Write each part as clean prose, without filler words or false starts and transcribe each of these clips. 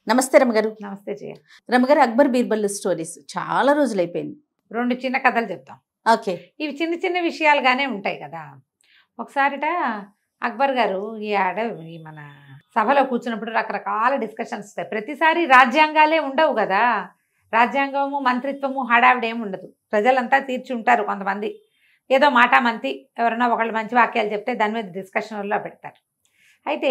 నమస్తే రమగారు. నమస్తే జయ. రమగారు, అక్బర్ బీర్బల్ స్టోరీస్ చాలా రోజులు అయిపోయింది. 2 చిన్న కథలు చెప్తాం. ఓకే. ఇవి చిన్న చిన్న విషయాలుగానే ఉంటాయి కదా. ఒకసారిట అక్బర్ గారు ఈ మన సభలో కూర్చున్నప్పుడు రకరకాల డిస్కషన్స్ వస్తాయి. ప్రతిసారి రాజ్యాంగాలే ఉండవు కదా. రాజ్యాంగము మంత్రిత్వము హడావిడేమి ఉండదు. ప్రజలంతా తీర్చి ఉంటారు. కొంతమంది ఏదో మాటామంతి ఎవరైనా ఒకళ్ళు మంచి వాక్యాలు చెప్తే దాని మీద డిస్కషన్లో పెడతారు. అయితే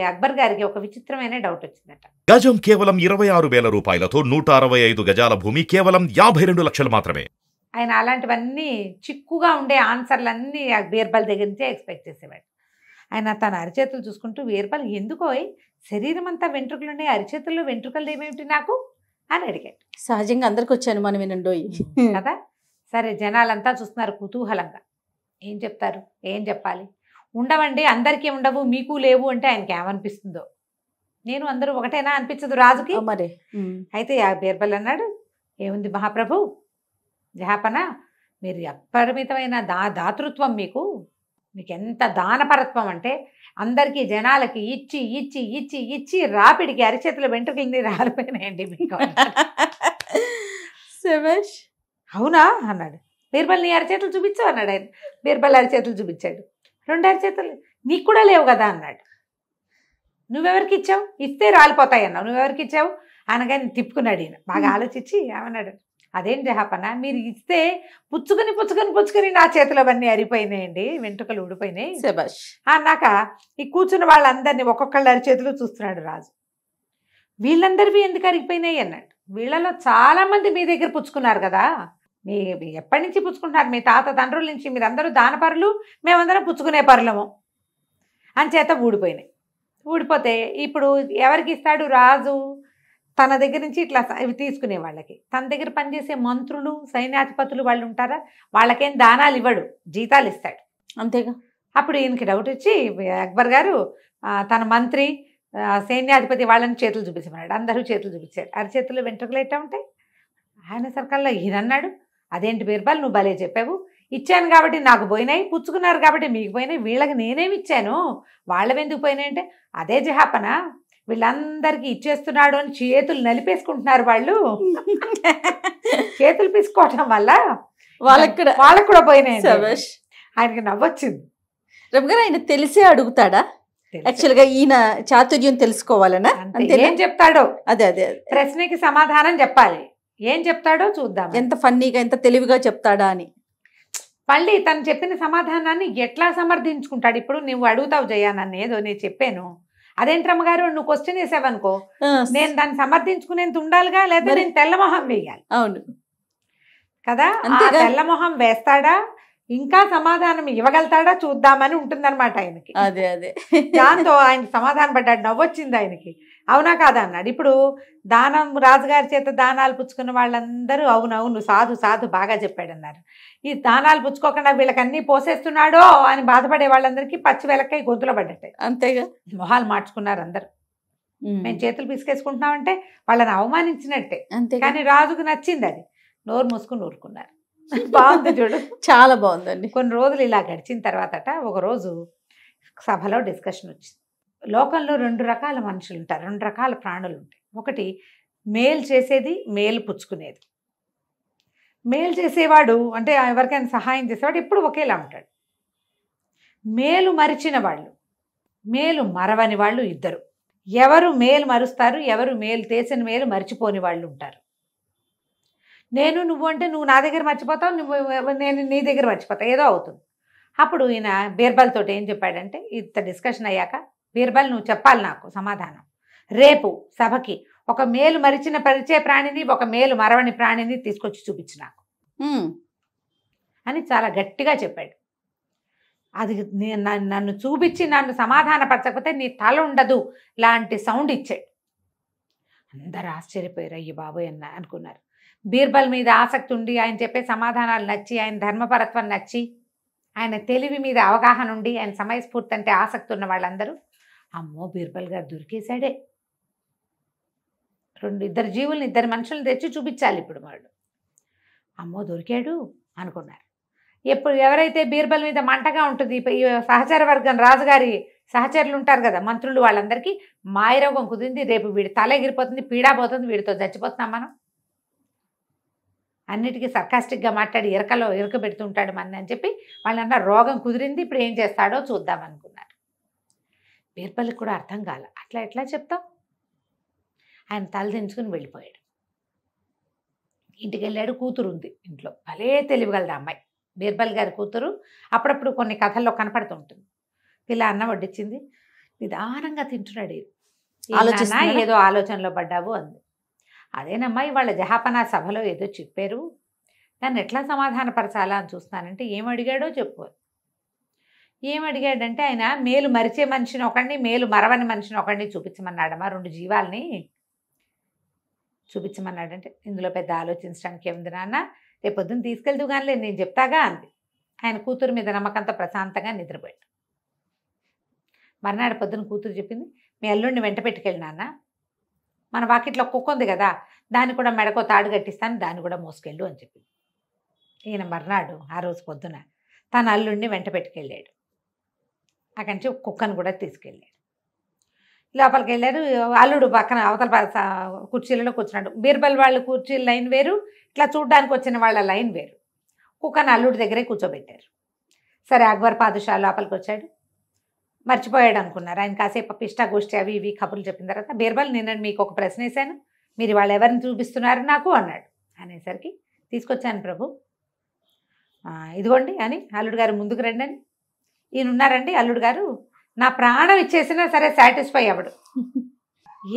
అక్బర్ గారికి ఒక విచిత్రమైన డౌట్ వచ్చిందట. గజం కేవలం 26,000 రూపాయలతో 165 గజాల భూమి కేవలం 52 లక్షలు మాత్రమే. ఆయన అలాంటివన్నీ చిక్కుగా ఉండే ఆన్సర్లన్నీ బీర్బల్ దగ్గర నుంచే ఎక్స్పెక్ట్ చేసేవాడు. ఆయన తన అరిచేతులు చూసుకుంటూ, బీర్బల్ ఎందుకో శరీరం అంతా వెంట్రుకలుండే, అరిచేతుల్లో వెంట్రుకలు ఏమేమిటి నాకు అని అడిగాడు. సహజంగా అందరికి వచ్చాను మనం వినండోయి కదా. సరే, జనాలంతా చూస్తున్నారు కుతూహలంగా. ఏం చెప్తారు, ఏం చెప్పాలి? ఉండవండి, అందరికీ ఉండవు, మీకు లేవు అంటే ఆయనకి ఏమనిపిస్తుందో. నేను అందరూ ఒకటేనా అనిపించదు రాజుకి. మరి అయితే ఆ బీర్బల్ అన్నాడు, ఏముంది మహాప్రభు, జహాపన, మీరు అపరిమితమైన దాతృత్వం, మీకు ఎంత దానపరత్వం అంటే అందరికీ జనాలకి ఇచ్చి ఇచ్చి ఇచ్చి ఇచ్చి రాపిడికి అరిచేతుల వెంట్రుకలని రాలిపోయినాయండి మీకు. అవునా అన్నాడు. బీర్బల్ నీ అరిచేతులు చూపించు అన్నాడు ఆయన. బీర్బల్ అరిచేతులు చూపించాడు. 2 అరిచేతులు నీకు కూడా లేవు కదా అన్నాడు. నువ్వెవరికి ఇచ్చావు? ఇస్తే రాలిపోతాయి అన్నావు, నువ్వెవరికి ఇచ్చావు అనగానే తిప్పుకున్నాడు ఈయన. బాగా ఆలోచించి ఏమన్నాడు, అదేం జహాపన, మీరు ఇస్తే పుచ్చుకొని పుచ్చుకొని పుచ్చుకొని నా చేతులు అవన్నీ అరిపోయినాయండి, వెంట్రుకలు ఊడిపోయినాయి అన్నాక ఈ కూర్చున్న వాళ్ళందరినీ ఒక్కొక్కళ్ళు అరిచేతులు చూస్తున్నాడు రాజు. వీళ్ళందరివి ఎందుకు అరిగిపోయినాయి అన్నాడు. వీళ్ళలో చాలా మంది మీ దగ్గర పుచ్చుకున్నారు కదా, మీ ఎప్పటి నుంచి పుచ్చుకుంటున్నారు, మీ తాత తండ్రుల నుంచి, మీరందరూ దానపరులు, మేమందరం పుచ్చుకునే పరులము అంచేత ఊడిపోయినాయి. ఊడిపోతే ఇప్పుడు ఎవరికి ఇస్తాడు రాజు? తన దగ్గర నుంచి ఇట్లా ఇవి తీసుకునే వాళ్ళకి. తన దగ్గర పనిచేసే మంత్రులు, సైన్యాధిపతులు వాళ్ళు ఉంటారా, వాళ్ళకేం దానాలు ఇవ్వడు, జీతాలు ఇస్తాడు అంతేగా. అప్పుడు ఈయనకి డౌట్ వచ్చి అక్బర్ గారు తన మంత్రి, సైన్యాధిపతి వాళ్ళని చేతులు చూపించమన్నాడు. అందరూ చేతులు చూపించారు. అరిచేతులు వెంట్రుకలు ఎట్టా ఉంటాయి. ఆయన సర్కల్లో ఈయన అన్నాడు, అదేంటి బీర్బల్, నువ్వు భలే చెప్పావు, ఇచ్చాను కాబట్టి నాకు పోయినాయి, పుచ్చుకున్నారు కాబట్టి మీకు పోయినాయి, వీళ్ళకి నేనేమి ఇచ్చాను, వాళ్ళవెందుకు పోయినాయి అంటే, అదే జహాపన, వీళ్ళందరికీ ఇచ్చేస్తున్నాడు అని చేతులు నలిపేసుకుంటున్నారు వాళ్ళు. చేతులు పీసుకోవటం వల్ల వాళ్ళకి కూడా పోయినాయి. ఆయనకి నవ్వొచ్చింది. రమగారు, ఆయన తెలిసే అడుగుతాడా? యాక్చువల్గా ఈయన చాతుర్యం తెలుసుకోవాలనా? ఏం చెప్తాడో అదే అదే ప్రశ్నకి సమాధానం చెప్పాలి. ఏం చెప్తాడో చూద్దాం. ఎంత ఫన్నీగా, ఎంత తెలివిగా చెప్తాడా అని. మళ్ళీ తను చెప్పిన సమాధానాన్ని ఎట్లా సమర్థించుకుంటాడు. ఇప్పుడు నువ్వు అడుగుతావు జయ, నన్ను ఏదో నేను చెప్పాను, అదేంటి రమ్మగారు నువ్వు క్వశ్చన్ వేసావనుకో, నేను దాన్ని సమర్థించుకునేంత ఉండాలిగా, లేదా నేను తెల్లమొహం వేయాలి. అవును కదా. తెల్లమొహం వేస్తాడా, ఇంకా సమాధానం ఇవ్వగలుగుతాడా చూద్దామని ఉంటుందన్నమాట ఆయనకి. అదే అదే దాంతో ఆయన సమాధానం పడ్డాడు. నవ్వొచ్చింది ఆయనకి. అవునా కాదా అన్నాడు. ఇప్పుడు దానం, రాజుగారి చేత దానాలు పుచ్చుకున్న వాళ్ళందరూ అవునవును సాధు సాధు బాగా చెప్పాడు అన్నారు. ఈ దానాలు పుచ్చుకోకుండా వీళ్ళకన్నీ పోసేస్తున్నాడో అని బాధపడే వాళ్ళందరికీ పచ్చి వెలక్కై గొంతులో పడ్డట్టే. అంతేగా. మొహాలు మార్చుకున్నారు అందరు. మేము చేతులు పిసికేసుకుంటున్నామంటే వాళ్ళని అవమానించినట్టే. కానీ రాజుకు నచ్చింది అది. నోరు మూసుకుని ఊరుకున్నారు. బాగుంది చూడు, చాలా బాగుందండి. కొన్ని రోజులు ఇలా గడిచిన తర్వాతట ఒకరోజు సభలో డిస్కషన్ వచ్చింది. లోకంలో 2 రకాల మనుషులు ఉంటారు, 2 రకాల ప్రాణులు ఉంటాయి. ఒకటి మేలు చేసేది, మేలు పుచ్చుకునేది. మేలు చేసేవాడు అంటే ఎవరికైనా సహాయం చేసేవాడు ఎప్పుడు ఒకేలా ఉంటాడు. మేలు మరిచిన వాళ్ళు, మేలు మరవని వాళ్ళు ఇద్దరు. ఎవరు మేలు మరుస్తారు, ఎవరు మేలు చేసిన మేలు మర్చిపోని వాళ్ళు ఉంటారు. నేను నువ్వు అంటే నువ్వు నా దగ్గర మర్చిపోతావు, నేను నీ దగ్గర మర్చిపోతావు, ఏదో అవుతుంది. అప్పుడు ఈయన బీర్బల్ తోటి ఏం చెప్పాడంటే, ఇంత డిస్కషన్ అయ్యాక, బీర్బల్ నువ్వు చెప్పాలి నాకు సమాధానం. రేపు సభకి ఒక మేలు మరిచే ప్రాణిని, ఒక మేలు మరవని ప్రాణిని తీసుకొచ్చి చూపించు నాకు అని చాలా గట్టిగా చెప్పాడు. అది నన్ను చూపించి నన్ను సమాధానపరచకపోతే నీ తల ఉండదు లాంటి సౌండ్ ఇచ్చాడు. అందరు ఆశ్చర్యపోయారు. అయ్యి బాబోయ్ అనుకున్నారు. బీర్బల్ మీద ఆసక్తి ఉండి, ఆయన చెప్పే సమాధానాలు నచ్చి, ఆయన ధర్మపరత్వం నచ్చి, ఆయన తెలివి మీద అవగాహన ఉండి, ఆయన సమయస్ఫూర్తి అంటే ఆసక్తి ఉన్న వాళ్ళందరూ అమ్మో బీర్బల్ గారు దొరికేశాడే, 2 జీవుల్ని 2 మనుషులను తెచ్చి చూపించాలి ఇప్పుడు వాడు, అమ్మో దొరికాడు అనుకున్నారు. ఎవరైతే బీర్బల్ మీద మంటగా ఉంటుంది, సహచర వర్గం రాజుగారి సహచరులు ఉంటారు కదా మంత్రులు, వాళ్ళందరికీ మాయరోగం కుదిరింది, రేపు వీడి తల ఎగిరిపోతుంది, పీడా పోతుంది, వీడితో చచ్చిపోతున్నాం మనం. అన్నిటికీ సర్కాస్టిక్గా మాట్లాడి ఇరక పెడుతుంటాడు మన అని చెప్పి వాళ్ళన్న రోగం కుదిరింది, ఇప్పుడు ఏం చేస్తాడో చూద్దాం అనుకున్నారు. బీర్బల్కి కూడా అర్థం కాల, అట్లా ఎట్లా చెప్తాం. ఆయన తల దించుకుని వెళ్ళిపోయాడు. ఇంటికి వెళ్ళాడు. కూతురు ఉంది ఇంట్లో, భలే తెలివిగలదు అమ్మాయి, బీర్బల్ గారి కూతురు. అప్పుడప్పుడు కొన్ని కథల్లో కనపడుతూ ఉంటుంది. పిల్ల అన్నం వడ్డించింది, నిదానంగా తింటున్నాడు. ఏదో ఆలోచనలో పడ్డావు అంది. అదేనమ్మా ఇవాళ జహాపనా సభలో ఏదో చెప్పారు, నన్ను ఎట్లా సమాధానపరచాలా అని చూస్తున్నానంటే ఏమడిగాడో చెప్పు. ఏమడిగాడంటే ఆయన మేలు మరిచే మనిషిని ఒకడిని, మేలు మరవని మనిషిని ఒకడిని చూపించమన్నాడమ్మా, 2 జీవాల్ని చూపించమన్నాడంటే ఇందులో పెద్ద ఆలోచించడానికి ఏముంది నాన్న, రేపు పొద్దున్న తీసుకెళ్తూ కానీ నేను చెప్తాగా అంది. ఆయన కూతురు మీద నమ్మకంతో ప్రశాంతంగా నిద్రపోయాడు. మర్నాడు పొద్దున కూతురు చెప్పింది, మీ అల్లుడిని వెంట పెట్టుకెళ్ళి నాన్న, మన వాకిట్లో కుక్క ఉంది కదా, దాన్ని కూడా మెడకో తాడు కట్టిస్తాను, దాన్ని కూడా మోసుకెళ్ళు అని చెప్పింది. ఈయన మర్నాడు ఆ రోజు పొద్దున తన అల్లుడిని వెంట పెట్టుకెళ్ళాడు. అక్కడి నుంచి కుక్కను కూడా తీసుకెళ్ళాడు. లోపలికి వెళ్ళారు. అల్లుడు పక్కన అవతల కుర్చీలలో కూర్చున్నాడు. బీర్బల్ వాళ్ళు కుర్చీల లైన్ వేరు, ఇట్లా చూడ్డానికి వచ్చిన వాళ్ళ లైన్ వేరు. కుక్కను అల్లుడి దగ్గరే కూర్చోబెట్టారు. సరే అక్బర్ పాదుషా లోపలికి వచ్చాడు. మర్చిపోయాడు అనుకున్నారు. ఆయన కాసేపు పిష్టా గోష్ఠి అవి ఇవి కబుర్లు చెప్పిన తర్వాత, బీర్బల్ నేను మీకు ఒక ప్రశ్న వేశాను, మీరు వాళ్ళు ఎవరిని చూపిస్తున్నారు నాకు అన్నాడు. అనేసరికి తీసుకొచ్చాను ప్రభు, ఇదిగోండి అని అల్లుడు గారు ముందుకు రండి అని. ఈయన ఉన్నారండి అల్లుడు గారు, నా ప్రాణం ఇచ్చేసినా సరే సాటిస్ఫై అవ్వడు,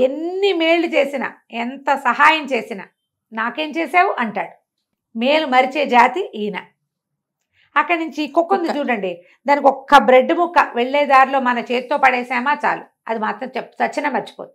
ఎన్ని మేళ్ళు చేసినా ఎంత సహాయం చేసినా నాకేం చేసావు అంటాడు. మేలు మరిచే జాతి ఈయన. అక్కడి నుంచి కుక్క ఉంది చూడండి, దానికి ఒక్క బ్రెడ్ ముక్క వెళ్ళే దారిలో మన చేతితో పడేసామా చాలు, అది మాత్రం చచ్చినా మర్చిపోదు.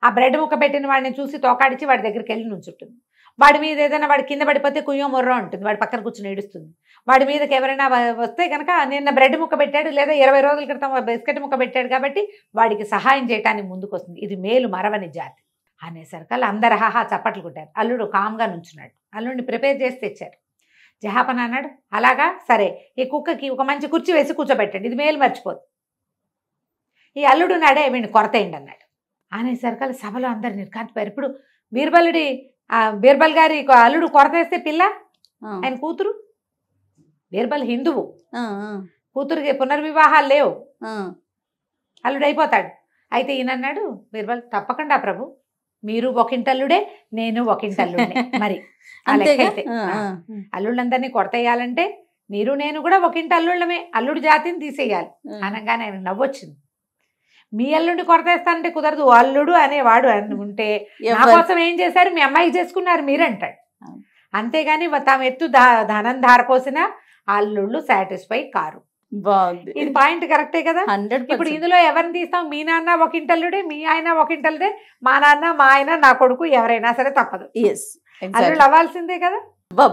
ఆ బ్రెడ్ ముక్క పెట్టిన వాడిని చూసి తోకాడిచి వాడి దగ్గరికి వెళ్ళి నుంచుంటుంది. వాడి మీద ఏదైనా వాడి కింద పడిపోతే కుయ్యో మొర్రో ఉంటుంది, వాడి పక్కన కూర్చొని ఏడుస్తుంది. వాడి మీదకి ఎవరైనా వస్తే కనుక నిన్న బ్రెడ్ ముక్క పెట్టాడు లేదా 20 రోజుల క్రితం బిస్కెట్ ముక్క పెట్టాడు కాబట్టి వాడికి సహాయం చేయడానికి ముందుకు వస్తుంది. ఇది మేలు మరవని జాతి అనేసరికి అందరు హాహా చప్పట్లు కొట్టారు. అల్లుడు కామ్గా నుంచున్నాడు. అల్లుడిని ప్రిపేర్ చేసి తెచ్చారు. జహాపన అన్నాడు, అలాగా సరే ఈ కుక్కకి ఒక మంచి కుర్చీ వేసి కూర్చోబెట్టండి, ఇది మేలు మర్చిపోదు. ఈ అల్లుడు నాడే వీడిని కొరతేయండి అన్నాడు. అనేసరికి సభలో అందరు నిర్కాంతిపోయారు. ఇప్పుడు బీర్బల్ గారి అల్లుడు కొరతేస్తే పిల్ల ఆయన కూతురు, బీర్బల్ హిందువు, కూతురికి పునర్వివాహాలు లేవు, అల్లుడు అయిపోతాడు. అయితే ఈయన అన్నాడు, బీర్బల్ తప్పకుండా ప్రభు, మీరు ఒకింటల్లుడే నేను ఒకింటల్లుడే, మరి అయితే అల్లుళ్ళందరినీ కొరతేయాలంటే మీరు నేను కూడా ఒకింటి అల్లుళ్ళమే, అల్లుడు జాతిని తీసేయాలి అనగానే ఆయన నవ్వొచ్చింది. మీ అల్లుడిని కొరతేస్తానంటే కుదరదు, అల్లుడు అనేవాడు అని ఉంటే నా కోసం ఏం చేశారు, మీ అమ్మాయికి చేసుకున్నారు మీరంటాడు. అంతేగాని తాము ఎత్తు ధనం ధారపోసిన అల్లుళ్ళు సాటిస్ఫై కారు. బాగుంది, ఇది పాయింట్ కరెక్టే కదా. ఇప్పుడు ఇందులో ఎవరిని తీస్తాం, మీ నాన్న ఒకింటల్లుడే, మీ ఆయన ఒకింటల్లుడే, మా నాన్న మా ఆయన నా కొడుకు ఎవరైనా సరే తప్పదు, అల్లుళ్ళు అవ్వాల్సిందే కదా.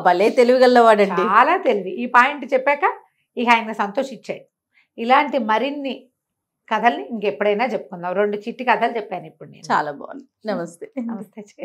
భలే తెలివిగలవాడండి, చాలా తెలివి. ఈ పాయింట్ చెప్పాక ఇక ఆయన సంతోషించాడు. ఇలాంటి మరిన్ని కథల్ని ఇంకెప్పుడైనా చెప్పుకుందాం. 2 చిట్టి కథలు చెప్పాను ఇప్పుడు నేను. చాలా బాగుంది. నమస్తే. నమస్తే.